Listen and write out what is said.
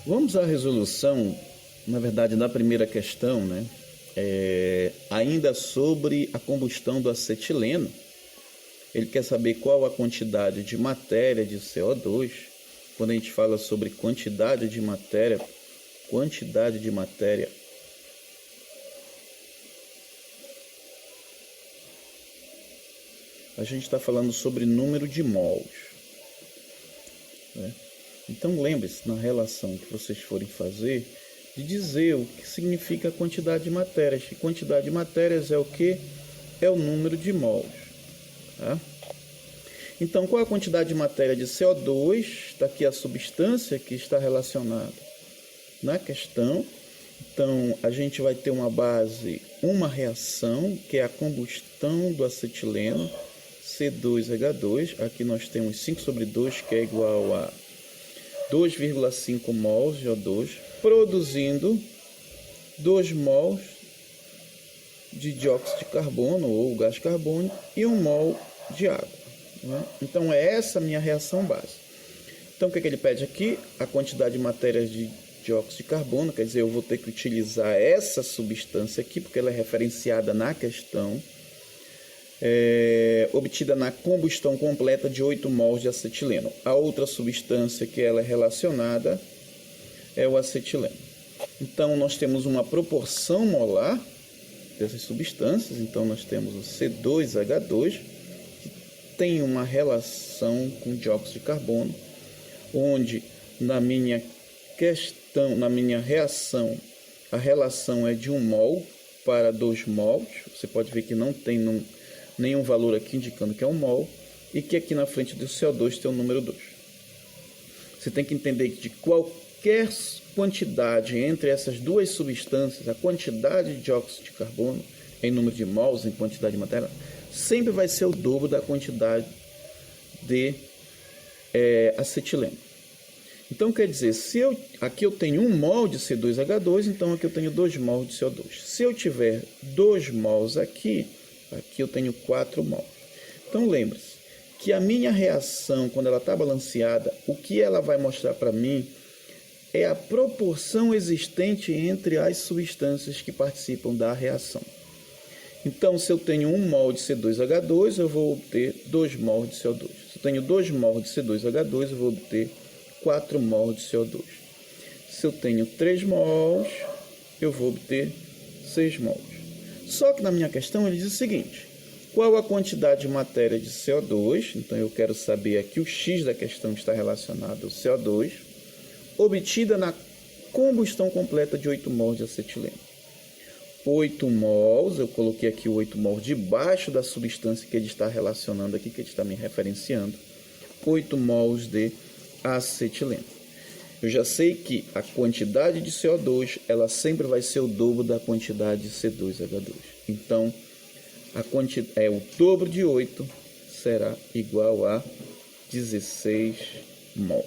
Vamos à resolução, na verdade, da primeira questão, né? Ainda sobre a combustão do acetileno. Ele quer saber qual a quantidade de matéria de CO2. Quando a gente fala sobre quantidade de matéria, a gente está falando sobre número de mols, né? Então lembre-se, na relação que vocês forem fazer, de dizer o que significa a quantidade de matérias. E quantidade de matérias é o que? É o número de mols. Tá? Então, qual é a quantidade de matéria de CO2? Está aqui a substância que está relacionada na questão. Então, a gente vai ter uma base, uma reação, que é a combustão do acetileno, C2H2. Aqui nós temos 5 sobre 2, que é igual a 2,5 mols de O2, produzindo 2 mols de dióxido de carbono ou gás carbônico e 1 mol de água, né? Então, é essa a minha reação base. Então, o que ele pede aqui? A quantidade de matérias de dióxido de carbono, quer dizer, eu vou ter que utilizar essa substância aqui, porque ela é referenciada na questão, obtida na combustão completa de 8 mols de acetileno. A outra substância que ela é relacionada é o acetileno. Então, nós temos uma proporção molar dessas substâncias. Então, nós temos o C2H2, que tem uma relação com dióxido de carbono, onde na minha questão, na minha reação, a relação é de 1 mol para 2 mols. Você pode ver que não tem nenhum valor aqui indicando que é 1 mol, e que aqui na frente do CO2 tem o número 2. Você tem que entender que de qualquer quantidade entre essas duas substâncias, a quantidade de dióxido de carbono em número de mols, em quantidade de matéria, sempre vai ser o dobro da quantidade de acetileno. Então, quer dizer, se aqui eu tenho 1 mol de C2H2, então aqui eu tenho 2 mols de CO2. Se eu tiver 2 mols aqui eu tenho 4 mols. Então, lembre-se que a minha reação, quando ela está balanceada, o que ela vai mostrar para mim é a proporção existente entre as substâncias que participam da reação. Então, se eu tenho 1 mol de C2H2, eu vou obter 2 mols de CO2. Se eu tenho 2 mols de C2H2, eu vou obter 4 mols de CO2. Se eu tenho 3 mols, eu vou obter 6 mols. Só que na minha questão ele diz o seguinte: qual a quantidade de matéria de CO2? Então eu quero saber aqui o X da questão está relacionado ao CO2, obtida na combustão completa de 8 mols de acetileno. 8 mols, eu coloquei aqui o 8 mols debaixo da substância que ele está relacionando aqui, que ele está me referenciando. 8 mols de acetileno. Eu já sei que a quantidade de CO2, ela sempre vai ser o dobro da quantidade de C2H2. Então, o dobro de 8 será igual a 16 mol.